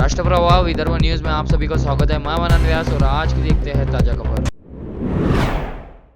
राष्ट्रप्रवाह Vidarbha news में आप सभी का स्वागत है। मैं मनन व्यास और आज की देखते हैं ताजा खबर।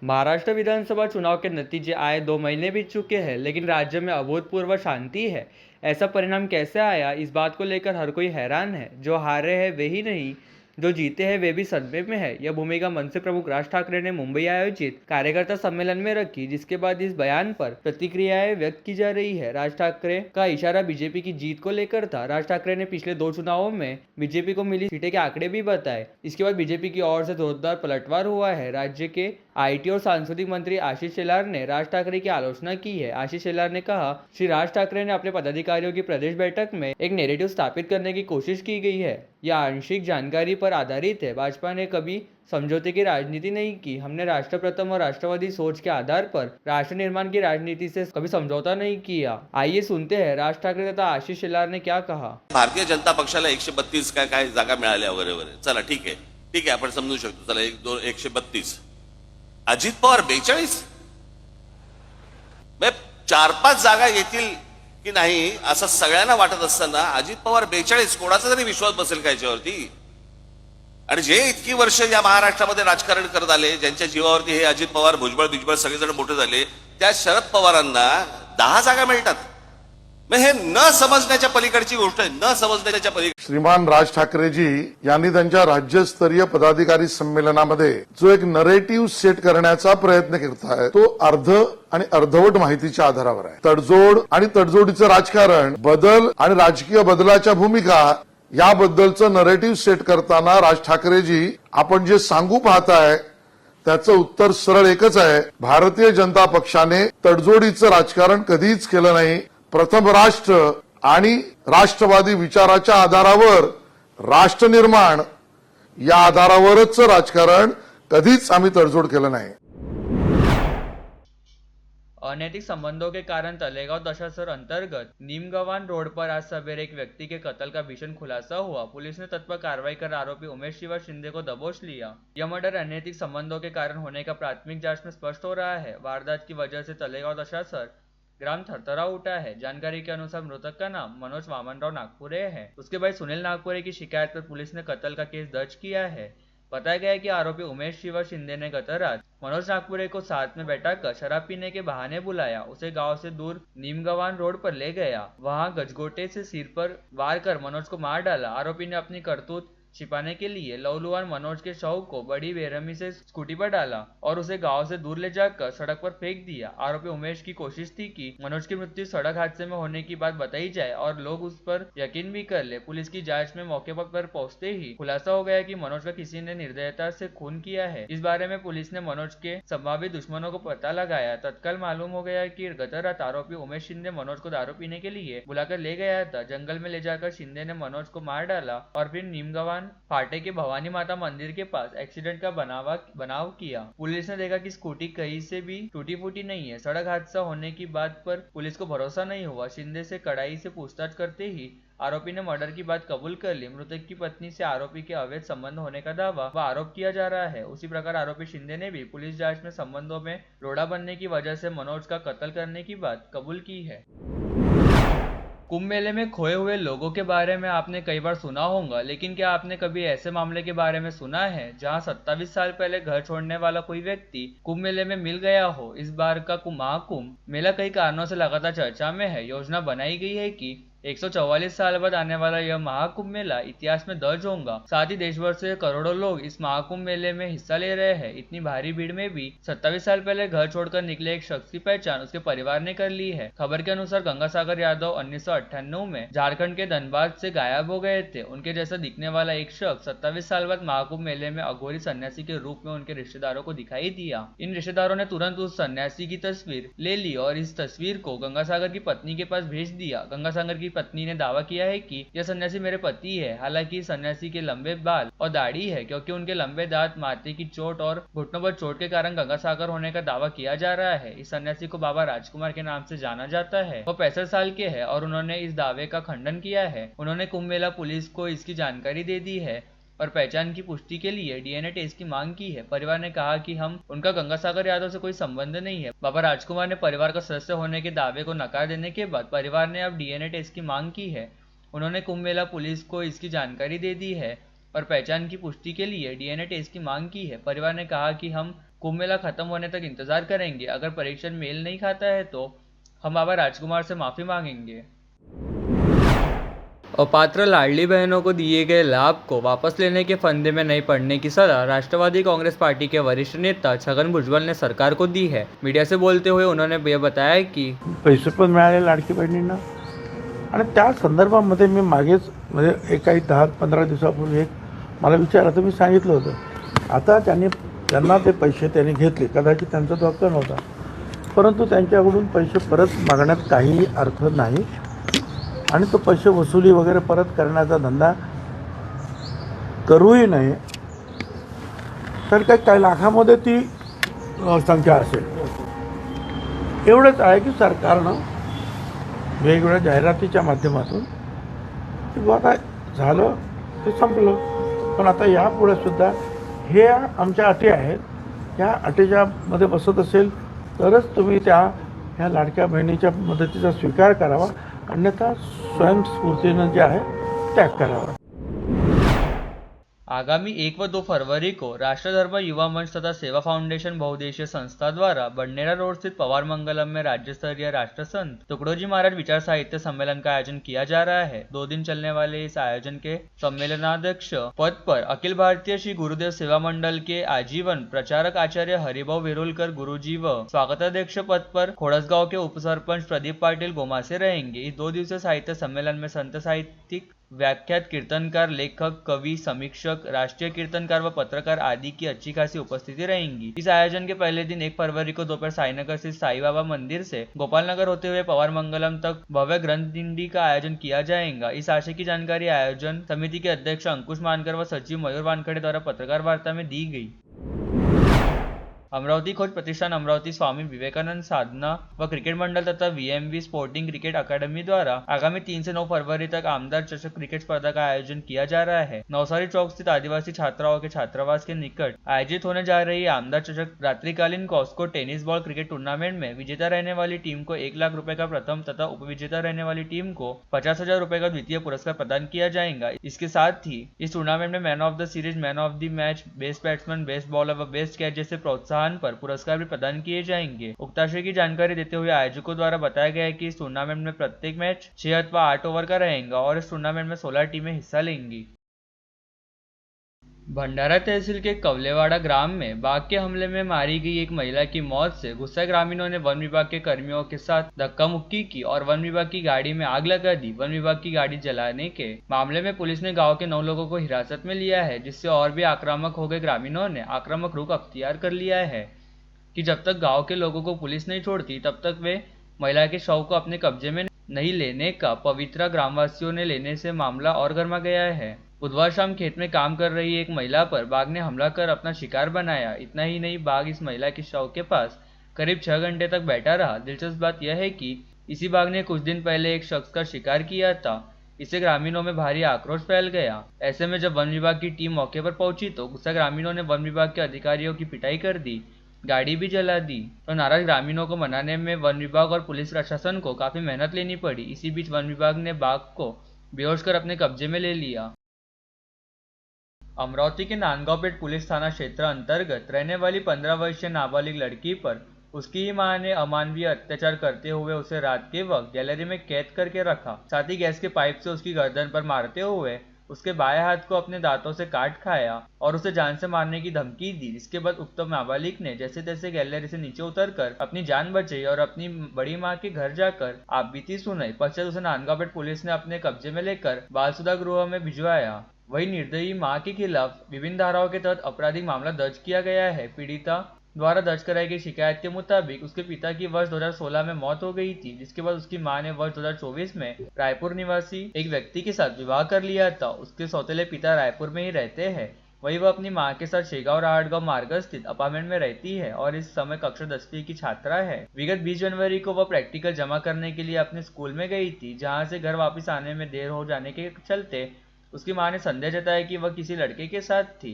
महाराष्ट्र विधानसभा चुनाव के नतीजे आए 2 महीने बीत चुके हैं, लेकिन राज्य में अभूतपूर्व शांति है। ऐसा परिणाम कैसे आया, इस बात को लेकर हर कोई हैरान है। जो हारे हैं वे ही नहीं, जो जीते हैं वे भी सदमे में है। यह भूमिका मनसे प्रमुख राज ठाकरे ने मुंबई आयोजित कार्यकर्ता सम्मेलन में रखी, जिसके बाद इस बयान पर प्रतिक्रियाएं व्यक्त की जा रही है। राज ठाकरे का इशारा बीजेपी की जीत को लेकर था। राज ठाकरे ने पिछले 2 चुनावों में बीजेपी को मिली सीटें के आंकड़े भी बताए। इसके बाद बीजेपी की ओर से जोरदार पलटवार हुआ है। राज्य के आईटी और सांस्कृतिक मंत्री आशीष शेलार ने राज ठाकरे की आलोचना की है। आशीष शेलार ने कहा, श्री राज ठाकरे ने अपने पदाधिकारियों की प्रदेश बैठक में एक नैरेटिव स्थापित करने की कोशिश की गई है। यह आंशिक जानकारी पर आधारित है। भाजपा ने कभी समझौते की राजनीति नहीं की। हमने राष्ट्र प्रथम और राष्ट्रवादी सोच के आधार पर राष्ट्र निर्माण की राजनीति से कभी समझौता नहीं किया। आइए सुनते हैं राज ठाकरे तथा आशीष शेलार ने क्या कहा। भारतीय जनता पक्षाला 132 काय जागा मिळाल्या वगैरे वगैरे, चला ठीक आहे आपण समजू शकतो। चला 1 2 132, अजित पवार 42, 4-5 जागा येतील की नाही असं सगळ्यांना वाटत असताना अजित पवार 42, कोणाचा तरी विश्वास बसेल का याच्यावरती? आणि जे इतकी वर्ष या महाराष्ट्रामध्ये राजकारण करत आले, ज्यांच्या जीवावरती हे अजित पवार, भुजबळ सगळेजण मोठे झाले, त्या शरद पवारांना 10 जागा मिळतात। मग हे न समजण्याच्या पलीकडची गोष्ट आहे, न समजण्याच्या पलीकडे। श्रीमान राज ठाकरेजी यांनी त्यांच्या राज्यस्तरीय पदाधिकारी संमेलनामध्ये जो एक नरेटिव्ह सेट करण्याचा प्रयत्न करत आहे, तो आणि अर्धवट माहितीच्या आधारावर आहे। तडजोड आणि तडजोडीचं राजकारण, बदल आणि राजकीय बदलाच्या भूमिका याबद्दलचं नरेटिव्ह सेट करताना राज ठाकरेजी आपण जे सांगू पाहताय त्याचं उत्तर सरळ एकच आहे। भारतीय जनता पक्षाने तडजोडीचं राजकारण कधीच केलं नाही। प्रथम राष्ट्र आणि राष्ट्रवादी विचाराच्या आधारावर राष्ट्र निर्माण या आधारावरच राजकारण, कधीच आम्ही तडजोड केलं नाही। अनैतिक संबंधों के कारण तलेगांव दशासर अंतर्गत नीमगवान रोड पर आज सवेरे एक व्यक्ति के कत्ल का भीषण खुलासा हुआ। पुलिस ने तत्पर कार्रवाई कर आरोपी उमेश शिवा शिंदे को दबोच लिया। यह मर्डर अनैतिक संबंधों के कारण होने का प्राथमिक जांच में स्पष्ट हो रहा है। वारदात की वजह से तलेगांव दशासर ग्राम थरथरा उठा है। जानकारी के अनुसार मृतक का नाम मनोज वामनराव नागपुरे है। उसके भाई सुनील नागपुरे की शिकायत पर पुलिस ने कत्ल का केस दर्ज किया है। बताया गया है कि आरोपी उमेश शिवा शिंदे ने गत रात मनोज नागपुरे को साथ में बैठाकर शराब पीने के बहाने बुलाया, उसे गांव से दूर नीमगवान रोड पर ले गया। वहां गजगोटे से सिर पर वार कर मनोज को मार डाला। आरोपी ने अपनी करतूत छिपाने के लिए लौलुआन मनोज के शव को बड़ी बेरहमी से स्कूटी पर डाला और उसे गांव से दूर ले जाकर सड़क पर फेंक दिया। आरोपी उमेश की कोशिश थी कि मनोज की मृत्यु सड़क हादसे में होने की बात बताई जाए और लोग उस पर यकीन भी कर ले। पुलिस की जांच में मौके पर पहुंचते ही खुलासा हो गया कि मनोज का किसी ने निर्दयता से खून किया है। इस बारे में पुलिस ने मनोज के संभावित दुश्मनों को पता लगाया। तत्काल मालूम हो गया कि गत रात आरोपी उमेश शिंदे मनोज को दारू पीने के लिए बुलाकर ले गया था। जंगल में ले जाकर शिंदे ने मनोज को मार डाला और फिर नीमगवान फाटे के भवानी माता मंदिर के पास एक्सीडेंट का बनाव किया। पुलिस ने देखा कि स्कूटी कहीं से भी टूटी फूटी नहीं है। सड़क हादसा होने की बात पर पुलिस को भरोसा नहीं हुआ। शिंदे से कड़ाई से पूछताछ करते ही आरोपी ने मर्डर की बात कबूल कर ली। मृतक की पत्नी से आरोपी के अवैध संबंध होने का दावा व आरोप किया जा रहा है। उसी प्रकार आरोपी शिंदे ने भी पुलिस जांच में संबंधों में रोड़ा बनने की वजह से मनोज का कत्ल करने की बात कबूल की है। कुंभ मेले में खोए हुए लोगों के बारे में आपने कई बार सुना होगा, लेकिन क्या आपने कभी ऐसे मामले के बारे में सुना है जहां 27 साल पहले घर छोड़ने वाला कोई व्यक्ति कुंभ मेले में मिल गया हो? इस बार का महाकुंभ मेला कई कारणों से लगातार चर्चा में है। योजना बनाई गई है कि 144 साल बाद आने वाला यह महाकुंभ मेला इतिहास में दर्ज होगा। साथ ही देश भर से करोड़ों लोग इस महाकुंभ मेले में हिस्सा ले रहे हैं। इतनी भारी भीड़ में भी 27 साल पहले घर छोड़कर निकले एक शख्स की पहचान उसके परिवार ने कर ली है। खबर के अनुसार गंगासागर यादव 1998 में झारखंड के धनबाद से गायब हो गए थे। उनके जैसा दिखने वाला एक शख्स 27 साल बाद महाकुंभ मेले में अघोरी सन्यासी के रूप में उनके रिश्तेदारों को दिखाई दिया। इन रिश्तेदारों ने तुरंत उस सन्यासी की तस्वीर ले ली और इस तस्वीर को गंगासागर की पत्नी के पास भेज दिया। गंगासागर की पत्नी ने दावा किया है कि यह सन्यासी मेरे पति है। हालांकि सन्यासी के लंबे बाल और दाढ़ी है, क्योंकि उनके लंबे दांत, माथे की चोट और घुटनों पर चोट के कारण गंगासागर होने का दावा किया जा रहा है। इस सन्यासी को बाबा राजकुमार के नाम से जाना जाता है। वो 65 साल के हैं और उन्होंने इस दावे का खंडन किया है। उन्होंने कुंभ मेला पुलिस को इसकी जानकारी दे दी है और पहचान की पुष्टि के लिए डीएनए टेस्ट की मांग की है। परिवार ने कहा कि उनका गंगासागर यादव से कोई संबंध नहीं है। बाबा राजकुमार ने परिवार का सदस्य होने के दावे को नकार देने के बाद परिवार ने अब डीएनए टेस्ट की मांग की है। उन्होंने कुंभ मेला पुलिस को इसकी जानकारी दे दी है और पहचान की पुष्टि के लिए डीएनए टेस्ट की मांग की है। परिवार ने कहा कि हम कुंभ मेला खत्म होने तक इंतजार करेंगे, अगर परीक्षण मेल नहीं खाता है तो हम बाबा राजकुमार से माफी मांगेंगे। अपात्र लाडली बहनों को दिए गए लाभ को वापस लेने के फंदे में नहीं पड़ने की सलाह राष्ट्रवादी कांग्रेस पार्टी के वरिष्ठ नेता छगन भुजबळ ने सरकार को दी है। मीडिया से बोलते हुए उन्होंने यह बताया कि पैसे पण मिळाले लाडकी बहिणींना आणि त्या संदर्भामध्ये मी मागेच म्हणजे काही 10-15 दिवसापूर्वी एक मला विचारलं, मी सांगितलं होतं आता त्यांना ते पैसे त्यांनी घेतले, कदाचित त्यांचा तो हक्क नव्हता, परंतु त्यांच्याकडून पैसे परत मागण्यात काहीही अर्थ नाही आणि तो पैसे वसुली वगैरे परत करण्याचा धंदा करूही नये। तर काही लाखामध्ये ती संख्या असेल। एवढंच आहे की सरकारनं वेगवेगळ्या जाहिरातीच्या माध्यमातून की आता झालं ते संपलं, पण आता यापुढे सुद्धा हे आमच्या अटी आहेत, ह्या अटीच्या मध्ये बसत असेल तरच तुम्ही ह्या लाडक्या बहिणीच्या मदतीचा स्वीकार करावा, अन्यथा स्वयंस्फूर्तीनं जे आहे त्याग करावा। आगामी 1 व 2 फरवरी को राष्ट्रधर्म युवा मंच तथा सेवा फाउंडेशन बहुउद्देशीय संस्था द्वारा बंडेरा रोड स्थित पवार मंगलम में राज्य स्तरीय राष्ट्रसंत तुकडोजी महाराज विचार साहित्य सम्मेलन का आयोजन किया जा रहा है। 2 दिन चलने वाले इस आयोजन के सम्मेलनाध्यक्ष पद पर अखिल भारतीय श्री गुरुदेव सेवा मंडल के आजीवन प्रचारक आचार्य हरिभाऊ वेरुलकर गुरुजी व स्वागताध्यक्ष पद पर खोड़सगांव के उपसरपंच प्रदीप पाटिल गोमासे रहेंगे। इस 2 दिवसीय साहित्य सम्मेलन में संत साहित्यिक, व्याख्यात, कीर्तनकार, लेखक, कवि, समीक्षक, राष्ट्रीय कीर्तनकार व पत्रकार आदि की अच्छी खासी उपस्थिति रहेंगी। इस आयोजन के पहले दिन 1 फरवरी को दोपहर साईनगर स्थित साई बाबा मंदिर से गोपाल नगर होते हुए पवार मंगलम तक भव्य ग्रंथ दिंडी का आयोजन किया जाएगा। इस आशय की जानकारी आयोजन समिति के अध्यक्ष अंकुश मानकर व सचिव मयूर वानखेड़े द्वारा पत्रकार वार्ता में दी गई। अमरावती खोज प्रतिष्ठान, अमरावती स्वामी विवेकानंद साधना व क्रिकेट मंडल तथा वीएमवी स्पोर्टिंग क्रिकेट अकादमी द्वारा आगामी 3 से 9 फरवरी तक आमदार चषक क्रिकेट स्पर्धा का आयोजन किया जा रहा है। नवसारी चौक स्थित आदिवासी छात्राओं के छात्रावास के निकट आयोजित होने जा रही आमदार चषक रात्रिकालीन Cosco tennis ball cricket tournament में विजेता रहने वाली टीम को 1 लाख रुपए का प्रथम तथा उपविजेता रहने वाली टीम को 50,000 रुपए का द्वितीय पुरस्कार प्रदान किया जाएगा। इसके साथ ही इस टूर्नामेंट में man of the series, man of the match, best batsman, best bowler व बेस्ट कैच जैसे प्रोत्साहन पर पुरस्कार भी प्रदान किए जाएंगे। उक्त आशय की जानकारी देते हुए आयोजकों द्वारा बताया गया है कि इस टूर्नामेंट में प्रत्येक मैच 6 अथवा 8 ओवर का रहेगा और इस टूर्नामेंट में 16 टीमें हिस्सा लेंगी। भंडारा तहसील के कवलेवाड़ा ग्राम में बाघ के हमले में मारी गई एक महिला की मौत से गुस्साए ग्रामीणों ने वन विभाग के कर्मियों के साथ धक्का मुक्की की और वन विभाग की गाड़ी में आग लगा दी। वन विभाग की गाड़ी जलाने के मामले में पुलिस ने गांव के 9 लोगों को हिरासत में लिया है, जिससे और भी आक्रामक हो गए ग्रामीणों ने आक्रामक रुख अख्तियार कर लिया है कि जब तक गांव के लोगों को पुलिस नहीं छोड़ती तब तक वे महिला के शव को अपने कब्जे में नहीं लेने का पवित्रा ग्रामवासियों ने लेने से मामला और गर्मा गया है। बुधवार शाम खेत में काम कर रही एक महिला पर बाघ ने हमला कर अपना शिकार बनाया। इतना ही नहीं, बाघ इस महिला के शव के पास करीब 6 घंटे तक बैठा रहा। दिलचस्प बात यह है कि इसी बाघ ने कुछ दिन पहले एक शख्स का शिकार किया था। इससे ग्रामीणों में भारी आक्रोश फैल गया। ऐसे में जब वन विभाग की टीम मौके पर पहुंची तो गुस्सा ग्रामीणों ने वन विभाग के अधिकारियों की पिटाई कर दी, गाड़ी भी जला दी। तो नाराज ग्रामीणों को मनाने में वन विभाग और पुलिस प्रशासन को काफी मेहनत लेनी पड़ी। इसी बीच वन विभाग ने बाघ को बेहोश कर अपने कब्जे में ले लिया। अमरावती के नांदगांवपेट पुलिस थाना क्षेत्र अंतर्गत रहने वाली 15 वर्षीय नाबालिग लड़की पर उसकी ही मां ने अमानवीय अत्याचार करते हुए उसे रात के वक्त गैलरी में कैद करके रखा। साथ ही गैस के पाइप से उसकी गर्दन पर मारते हुए उसके बाएं हाथ को अपने दांतों से काट खाया और उसे जान से मारने की धमकी दी। इसके बाद उक्त नाबालिग ने जैसे तैसे गैलरी से नीचे उतरकर अपनी जान बचाई और अपनी बड़ी मां के घर जाकर आपबीती सुनाई। पश्चात उसे नांदगांवपेट पुलिस ने अपने कब्जे में लेकर बाल सुधा गृह में भिजवाया। वही निर्दयी मां के खिलाफ विभिन्न धाराओं के तहत आपराधिक मामला दर्ज किया गया है। पीड़िता द्वारा दर्ज कराई गई शिकायत के मुताबिक उसके पिता की वर्ष 2016 में मौत हो गई थी, जिसके बाद उसकी मां ने वर्ष 2024 में रायपुर निवासी एक व्यक्ति के साथ विवाह कर लिया था। उसके सौतेले पिता रायपुर में ही रहते हैं। वही वह अपनी मां के साथ शेगांव राहटगांव मार्ग स्थित अपार्टमेंट में रहती है और इस समय कक्षा 10वीं की छात्रा है। विगत 20 जनवरी को वह प्रैक्टिकल जमा करने के लिए अपने स्कूल में गई थी, जहाँ से घर वापिस आने में देर हो जाने के चलते उसकी मां ने संदेह जताया कि वह किसी लड़के के साथ थी।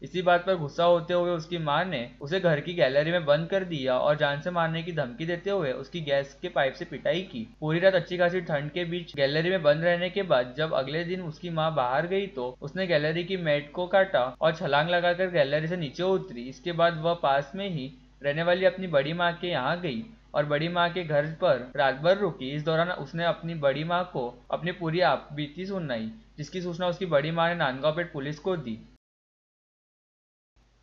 इसी बात पर गुस्सा होते हुए उसकी मां ने उसे घर की गैलरी में बंद कर दिया और जान से मारने की धमकी देते हुए उसकी गैस के पाइप से पिटाई की। पूरी रात अच्छी खासी ठंड के बीच गैलरी में बंद रहने के बाद जब अगले दिन उसकी मां बाहर गई तो उसने गैलरी की मैट को काटा और छलांग लगाकर गैलरी से नीचे उतरी। इसके बाद वह पास में ही रहने वाली अपनी बड़ी माँ के यहाँ गई और बड़ी माँ के घर पर रात भर रुकी। इस दौरान उसने अपनी बड़ी माँ को अपनी पूरी बीती सुनाई, जिसकी सूचना उसकी बड़ी माँ ने नांदगांवपेठ पुलिस को दी।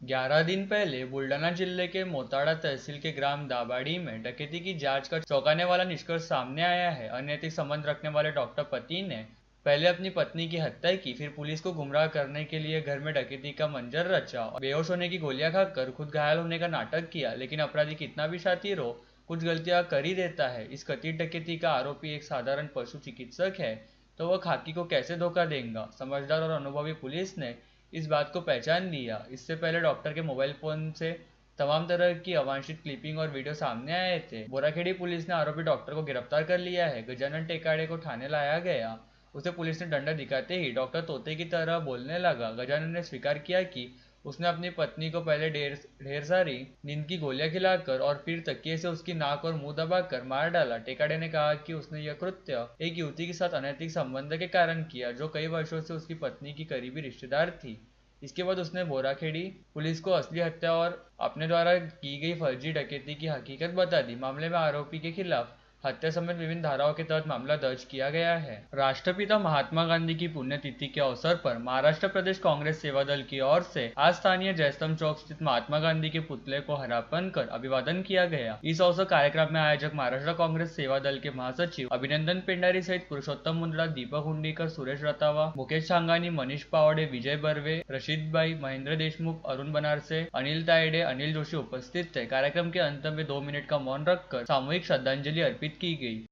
11 दिन पहले बुल्डाना जिले के मोताड़ा तहसील के ग्राम दाबाड़ी में डकैती की जांच कर चौंकाने वाला निष्कर्ष सामने आया है। अनैतिक संबंध रखने वाले डॉक्टर पति ने पहले अपनी पत्नी की हत्या की, फिर पुलिस को गुमराह करने के लिए घर में डकैती का मंजर रचा और बेहोश होने की गोलियां खाकर खुद घायल होने का नाटक किया। लेकिन अपराधी कितना भी शातिर हो, कुछ गलतियां कर ही देता है। इस कथित डकैती का आरोपी एक साधारण पशु चिकित्सक है, तो वह खाकी को कैसे धोखा देगा। समझदार और अनुभवी पुलिस ने इस बात को पहचान लिया। इससे पहले डॉक्टर के मोबाइल फोन से तमाम तरह की अवांछित क्लिपिंग और वीडियो सामने आए थे। बोराखेड़ी पुलिस ने आरोपी डॉक्टर को गिरफ्तार कर लिया है। गजानन टेकाड़े को थाने लाया गया। उसे पुलिस ने डंडा दिखाते ही डॉक्टर तोते की तरह बोलने लगा। गजानन ने स्वीकार किया कि उसने अपनी पत्नी को पहले ढेर सारी नींद की गोलियां खिलाकर और फिर तकिए से उसकी नाक और मुंह दबाकर मार डाला। टेकाड़े ने कहा कि उसने यह कृत्य एक युवती के साथ अनैतिक संबंध के कारण किया, जो कई वर्षों से उसकी पत्नी की करीबी रिश्तेदार थी। इसके बाद उसने बोराखेड़ी पुलिस को असली हत्या और अपने द्वारा की गई फर्जी डकैती की हकीकत बता दी। मामले में आरोपी के खिलाफ हत्या समेत विभिन्न धाराओं के तहत मामला दर्ज किया गया है। राष्ट्रपिता महात्मा गांधी की पुण्यतिथि के अवसर पर महाराष्ट्र प्रदेश कांग्रेस सेवा दल की ओर से आज स्थानीय जयस्तंभ चौक स्थित महात्मा गांधी के पुतले को हरापन कर अभिवादन किया गया। इस अवसर कार्यक्रम में आयोजक महाराष्ट्र कांग्रेस सेवा दल के महासचिव अभिनंदन पेंडारी सहित पुरुषोत्तम मुंदड़ा, दीपक हुंडीकर, सुरेश रतावा, मुकेश छांगानी, मनीष पावडे, विजय बर्वे, रशीद भाई, महेंद्र देशमुख, अरुण बनारसे, अनिल तायडे, अनिल जोशी उपस्थित थे। कार्यक्रम के अंत में 2 मिनट का मौन रखकर सामूहिक श्रद्धांजलि अर्पित की गई।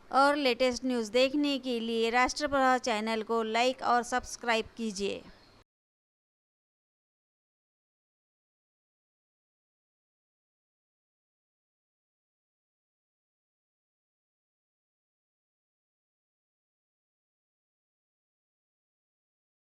और लेटेस्ट न्यूज़ देखने के लिए राष्ट्रप्रभा चैनल को लाइक और सब्सक्राइब कीजिए।